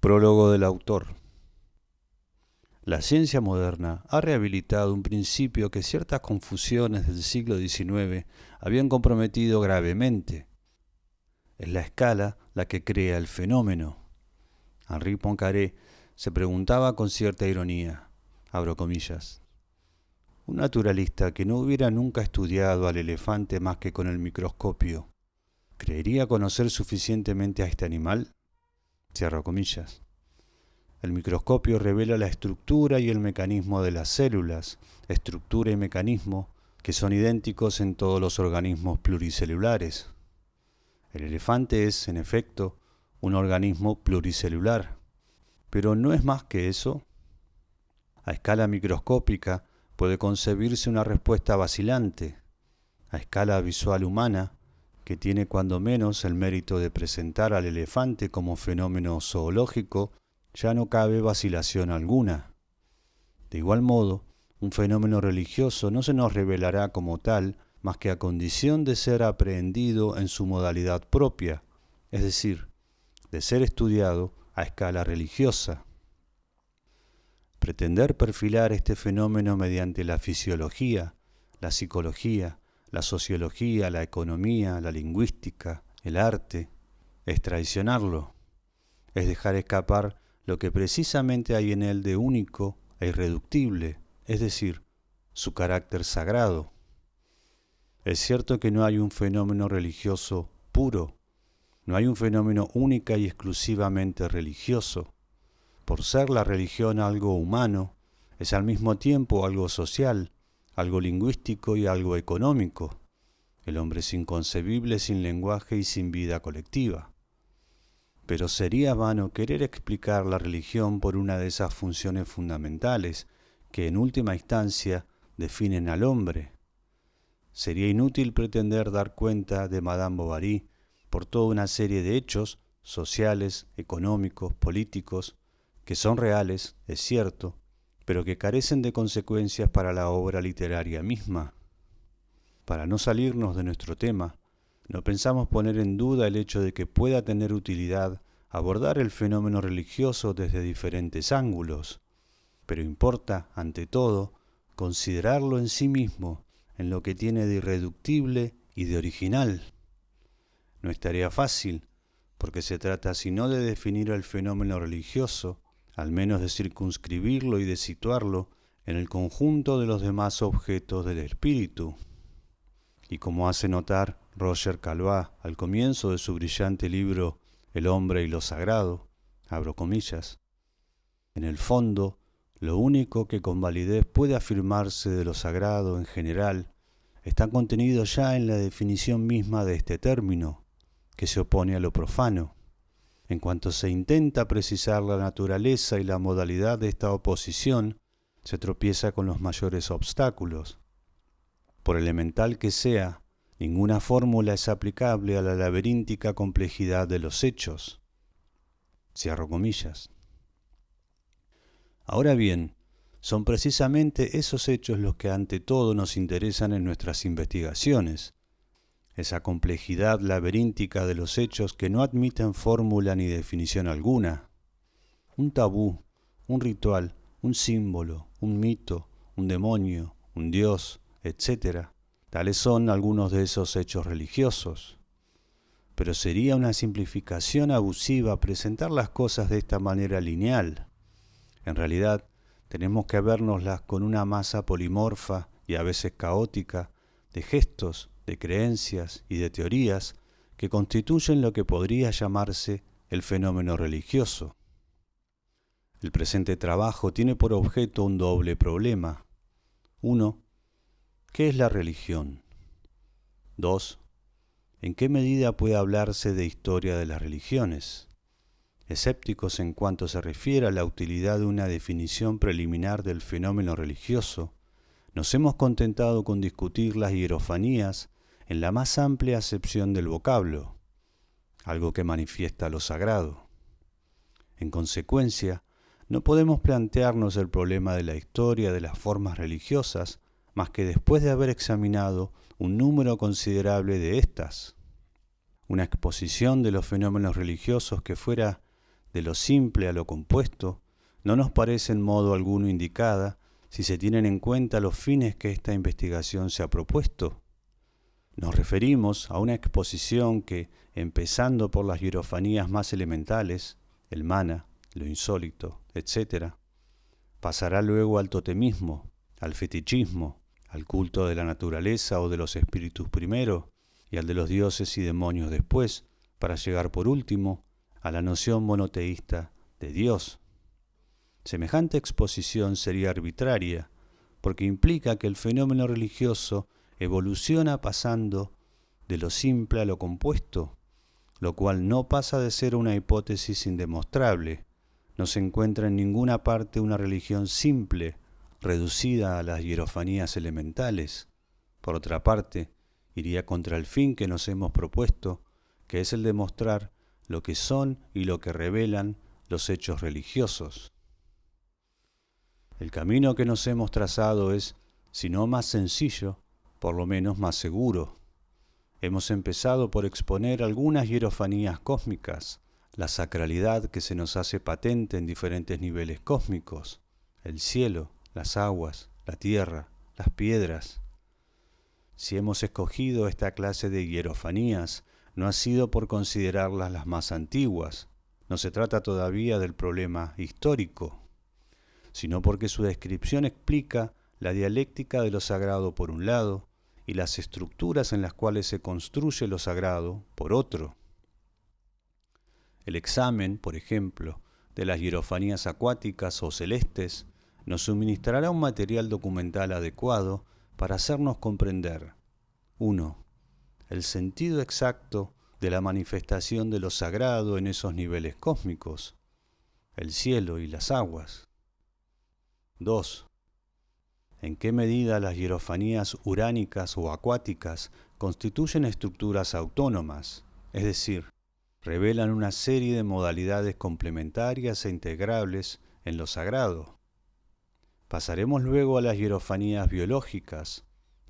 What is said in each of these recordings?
Prólogo del autor. La ciencia moderna ha rehabilitado un principio que ciertas confusiones del siglo XIX habían comprometido gravemente. Es la escala la que crea el fenómeno. Henri Poincaré se preguntaba con cierta ironía, abro comillas, un naturalista que no hubiera nunca estudiado al elefante más que con el microscopio, ¿creería conocer suficientemente a este animal? Cierro comillas. El microscopio revela la estructura y el mecanismo de las células, estructura y mecanismo que son idénticos en todos los organismos pluricelulares. El elefante es, en efecto, un organismo pluricelular, pero no es más que eso. A escala microscópica puede concebirse una respuesta vacilante. A escala visual humana, que tiene cuando menos el mérito de presentar al elefante como fenómeno zoológico, ya no cabe vacilación alguna. De igual modo, un fenómeno religioso no se nos revelará como tal más que a condición de ser aprehendido en su modalidad propia, es decir, de ser estudiado a escala religiosa. Pretender perfilar este fenómeno mediante la fisiología, la psicología, la sociología, la economía, la lingüística, el arte, es traicionarlo, es dejar escapar lo que precisamente hay en él de único e irreductible, es decir, su carácter sagrado. Es cierto que no hay un fenómeno religioso puro, no hay un fenómeno única y exclusivamente religioso. Por ser la religión algo humano, es al mismo tiempo algo social, algo lingüístico y algo económico. El hombre es inconcebible sin lenguaje y sin vida colectiva. Pero sería vano querer explicar la religión por una de esas funciones fundamentales que en última instancia definen al hombre. Sería inútil pretender dar cuenta de Madame Bovary por toda una serie de hechos sociales, económicos, políticos, que son reales, es cierto, pero que carecen de consecuencias para la obra literaria misma. Para no salirnos de nuestro tema, no pensamos poner en duda el hecho de que pueda tener utilidad abordar el fenómeno religioso desde diferentes ángulos, pero importa, ante todo, considerarlo en sí mismo, en lo que tiene de irreductible y de original. No es tarea fácil, porque se trata sino de definir el fenómeno religioso, al menos de circunscribirlo y de situarlo en el conjunto de los demás objetos del espíritu. Y como hace notar Roger Caillois al comienzo de su brillante libro El hombre y lo sagrado, abro comillas, en el fondo, lo único que con validez puede afirmarse de lo sagrado en general está contenido ya en la definición misma de este término, que se opone a lo profano. En cuanto se intenta precisar la naturaleza y la modalidad de esta oposición, se tropieza con los mayores obstáculos. Por elemental que sea, ninguna fórmula es aplicable a la laberíntica complejidad de los hechos. Cierro comillas. Ahora bien, son precisamente esos hechos los que ante todo nos interesan en nuestras investigaciones. Esa complejidad laberíntica de los hechos que no admiten fórmula ni definición alguna. Un tabú, un ritual, un símbolo, un mito, un demonio, un dios, etc. Tales son algunos de esos hechos religiosos. Pero sería una simplificación abusiva presentar las cosas de esta manera lineal. En realidad, tenemos que vernoslas con una masa polimorfa y a veces caótica de gestos, de creencias y de teorías que constituyen lo que podría llamarse el fenómeno religioso. El presente trabajo tiene por objeto un doble problema. 1. ¿Qué es la religión? 2. ¿En qué medida puede hablarse de historia de las religiones? Escépticos en cuanto se refiere a la utilidad de una definición preliminar del fenómeno religioso, nos hemos contentado con discutir las hierofanías en la más amplia acepción del vocablo, algo que manifiesta lo sagrado. En consecuencia, no podemos plantearnos el problema de la historia de las formas religiosas más que después de haber examinado un número considerable de estas. Una exposición de los fenómenos religiosos que fuera de lo simple a lo compuesto, no nos parece en modo alguno indicada si se tienen en cuenta los fines que esta investigación se ha propuesto. Nos referimos a una exposición que, empezando por las hierofanías más elementales, el mana, lo insólito, etc., pasará luego al totemismo, al fetichismo, al culto de la naturaleza o de los espíritus primero, y al de los dioses y demonios después, para llegar por último a la noción monoteísta de Dios. Semejante exposición sería arbitraria, porque implica que el fenómeno religioso evoluciona pasando de lo simple a lo compuesto, lo cual no pasa de ser una hipótesis indemostrable. No se encuentra en ninguna parte una religión simple, reducida a las hierofanías elementales. Por otra parte, iría contra el fin que nos hemos propuesto, que es el de mostrar lo que son y lo que revelan los hechos religiosos. El camino que nos hemos trazado es, si no más sencillo, por lo menos más seguro. Hemos empezado por exponer algunas hierofanías cósmicas, la sacralidad que se nos hace patente en diferentes niveles cósmicos, el cielo, las aguas, la tierra, las piedras. Si hemos escogido esta clase de hierofanías, no ha sido por considerarlas las más antiguas, no se trata todavía del problema histórico, sino porque su descripción explica la dialéctica de lo sagrado por un lado y las estructuras en las cuales se construye lo sagrado por otro. El examen, por ejemplo, de las hierofanías acuáticas o celestes nos suministrará un material documental adecuado para hacernos comprender 1. El sentido exacto de la manifestación de lo sagrado en esos niveles cósmicos, el cielo y las aguas. 2. ¿En qué medida las hierofanías uránicas o acuáticas constituyen estructuras autónomas, es decir, revelan una serie de modalidades complementarias e integrables en lo sagrado? Pasaremos luego a las hierofanías biológicas,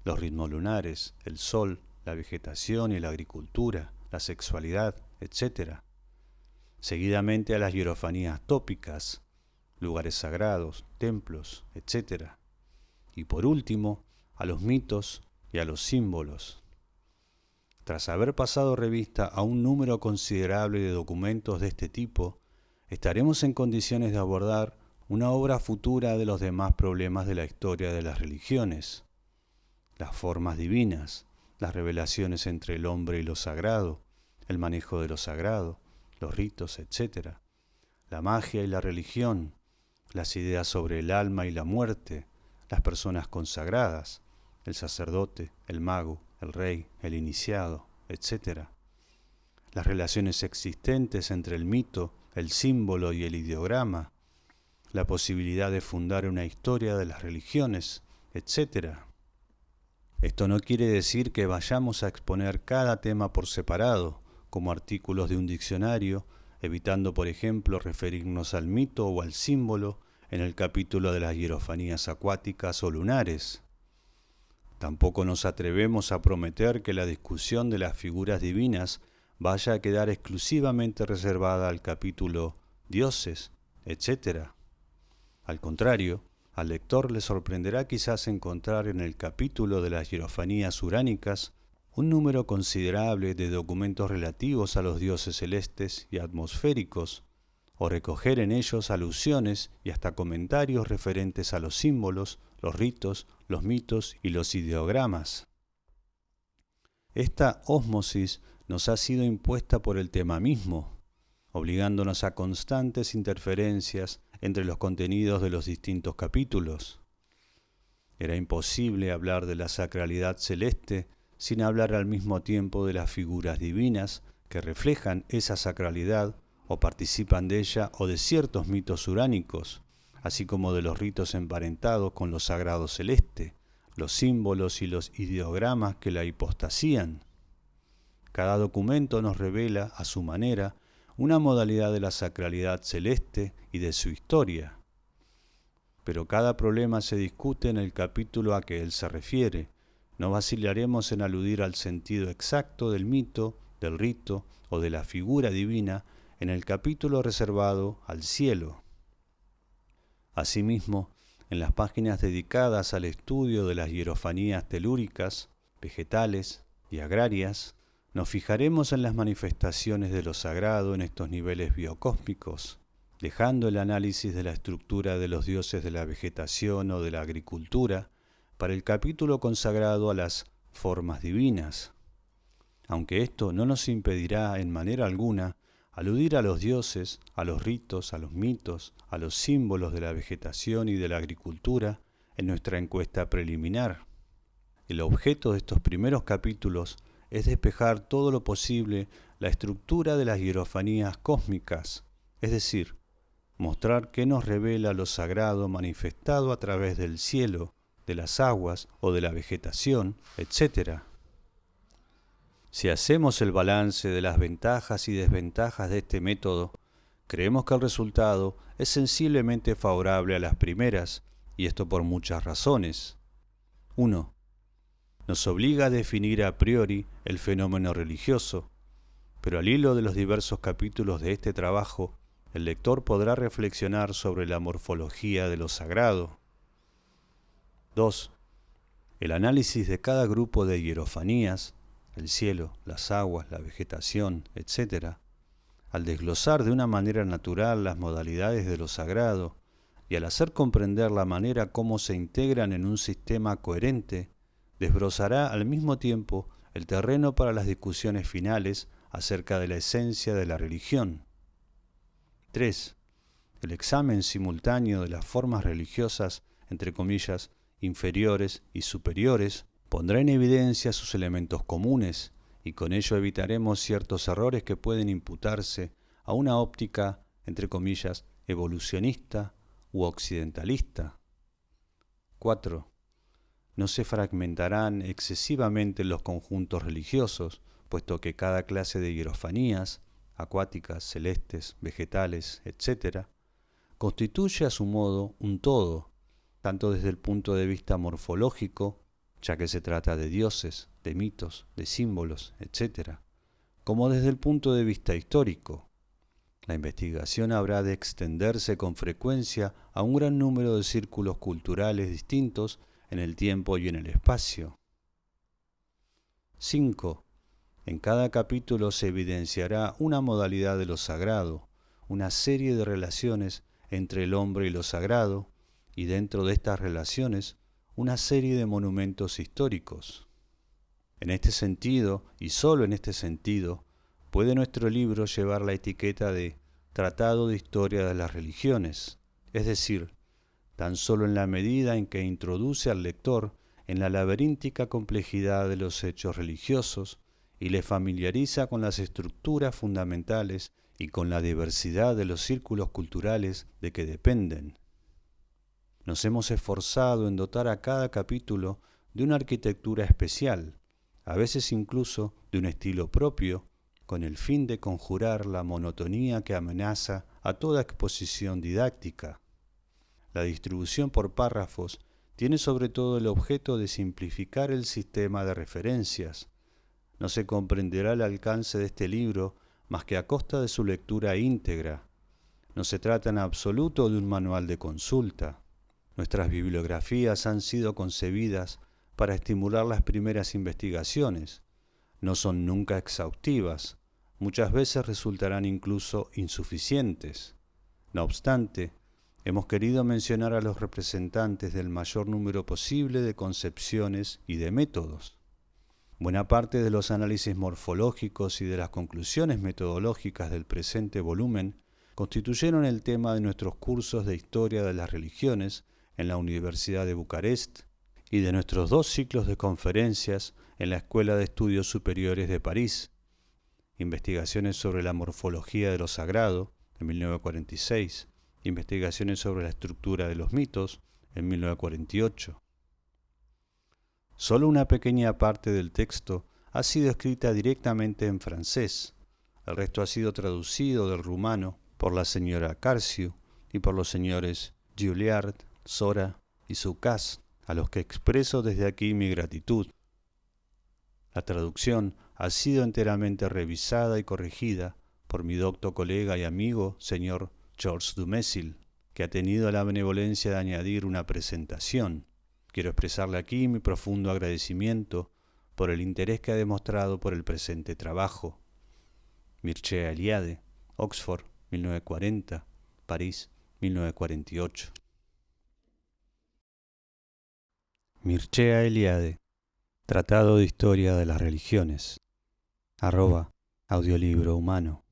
los ritmos lunares, el sol, la vegetación y la agricultura, la sexualidad, etc. Seguidamente a las hierofanías tópicas, lugares sagrados, templos, etc. Y por último, a los mitos y a los símbolos. Tras haber pasado revista a un número considerable de documentos de este tipo, estaremos en condiciones de abordar una obra futura de los demás problemas de la historia de las religiones, las formas divinas, las revelaciones entre el hombre y lo sagrado, el manejo de lo sagrado, los ritos, etc., la magia y la religión, las ideas sobre el alma y la muerte, las personas consagradas, el sacerdote, el mago, el rey, el iniciado, etc., las relaciones existentes entre el mito, el símbolo y el ideograma, la posibilidad de fundar una historia de las religiones, etc. Esto no quiere decir que vayamos a exponer cada tema por separado, como artículos de un diccionario, evitando, por ejemplo, referirnos al mito o al símbolo en el capítulo de las hierofanías acuáticas o lunares. Tampoco nos atrevemos a prometer que la discusión de las figuras divinas vaya a quedar exclusivamente reservada al capítulo dioses, etc. Al contrario, al lector le sorprenderá quizás encontrar en el capítulo de las hierofanías uránicas un número considerable de documentos relativos a los dioses celestes y atmosféricos, o recoger en ellos alusiones y hasta comentarios referentes a los símbolos, los ritos, los mitos y los ideogramas. Esta ósmosis nos ha sido impuesta por el tema mismo, obligándonos a constantes interferencias entre los contenidos de los distintos capítulos. Era imposible hablar de la sacralidad celeste sin hablar al mismo tiempo de las figuras divinas que reflejan esa sacralidad o participan de ella, o de ciertos mitos uránicos, así como de los ritos emparentados con lo sagrado celeste, los símbolos y los ideogramas que la hipostasían. Cada documento nos revela, a su manera, una modalidad de la sacralidad celeste y de su historia. Pero cada problema se discute en el capítulo a que él se refiere. No vacilaremos en aludir al sentido exacto del mito, del rito o de la figura divina en el capítulo reservado al cielo. Asimismo, en las páginas dedicadas al estudio de las hierofanías telúricas, vegetales y agrarias, nos fijaremos en las manifestaciones de lo sagrado en estos niveles biocósmicos, dejando el análisis de la estructura de los dioses de la vegetación o de la agricultura para el capítulo consagrado a las formas divinas, aunque esto no nos impedirá en manera alguna aludir a los dioses, a los ritos, a los mitos, a los símbolos de la vegetación y de la agricultura en nuestra encuesta preliminar. El objeto de estos primeros capítulos es despejar todo lo posible la estructura de las hierofanías cósmicas, es decir, mostrar qué nos revela lo sagrado manifestado a través del cielo, de las aguas o de la vegetación, etc. Si hacemos el balance de las ventajas y desventajas de este método, creemos que el resultado es sensiblemente favorable a las primeras, y esto por muchas razones. 1. Nos obliga a definir a priori el fenómeno religioso, pero al hilo de los diversos capítulos de este trabajo, el lector podrá reflexionar sobre la morfología de lo sagrado. 2. El análisis de cada grupo de hierofanías, el cielo, las aguas, la vegetación, etc., al desglosar de una manera natural las modalidades de lo sagrado y al hacer comprender la manera como se integran en un sistema coherente, desbrozará al mismo tiempo el terreno para las discusiones finales acerca de la esencia de la religión. 3. El examen simultáneo de las formas religiosas, entre comillas, inferiores y superiores, pondrá en evidencia sus elementos comunes y con ello evitaremos ciertos errores que pueden imputarse a una óptica, entre comillas, evolucionista u occidentalista. 4. No se fragmentarán excesivamente los conjuntos religiosos, puesto que cada clase de hierofanías, acuáticas, celestes, vegetales, etc., constituye a su modo un todo, tanto desde el punto de vista morfológico, ya que se trata de dioses, de mitos, de símbolos, etc., como desde el punto de vista histórico. La investigación habrá de extenderse con frecuencia a un gran número de círculos culturales distintos en el tiempo y en el espacio. 5. En cada capítulo se evidenciará una modalidad de lo sagrado, una serie de relaciones entre el hombre y lo sagrado, y dentro de estas relaciones, una serie de monumentos históricos. En este sentido, y solo en este sentido, puede nuestro libro llevar la etiqueta de Tratado de Historia de las Religiones, es decir, tan solo en la medida en que introduce al lector en la laberíntica complejidad de los hechos religiosos y le familiariza con las estructuras fundamentales y con la diversidad de los círculos culturales de que dependen. Nos hemos esforzado en dotar a cada capítulo de una arquitectura especial, a veces incluso de un estilo propio, con el fin de conjurar la monotonía que amenaza a toda exposición didáctica. La distribución por párrafos tiene sobre todo el objeto de simplificar el sistema de referencias. No se comprenderá el alcance de este libro más que a costa de su lectura íntegra. No se trata en absoluto de un manual de consulta. Nuestras bibliografías han sido concebidas para estimular las primeras investigaciones. No son nunca exhaustivas. Muchas veces resultarán incluso insuficientes. No obstante, hemos querido mencionar a los representantes del mayor número posible de concepciones y de métodos. Buena parte de los análisis morfológicos y de las conclusiones metodológicas del presente volumen constituyeron el tema de nuestros cursos de Historia de las Religiones en la Universidad de Bucarest y de nuestros 2 ciclos de conferencias en la Escuela de Estudios Superiores de París, Investigaciones sobre la Morfología de lo Sagrado, en 1946, Investigaciones sobre la Estructura de los Mitos, en 1948. Solo una pequeña parte del texto ha sido escrita directamente en francés. El resto ha sido traducido del rumano por la señora Carciu y por los señores Giuliard, Sora y Sucas, a los que expreso desde aquí mi gratitud. La traducción ha sido enteramente revisada y corregida por mi docto colega y amigo, señor Georges Dumézil, que ha tenido la benevolencia de añadir una presentación. Quiero expresarle aquí mi profundo agradecimiento por el interés que ha demostrado por el presente trabajo. Mircea Eliade, Oxford, 1940, París, 1948. Mircea Eliade, Tratado de Historia de las Religiones, @ Audiolibro Humano.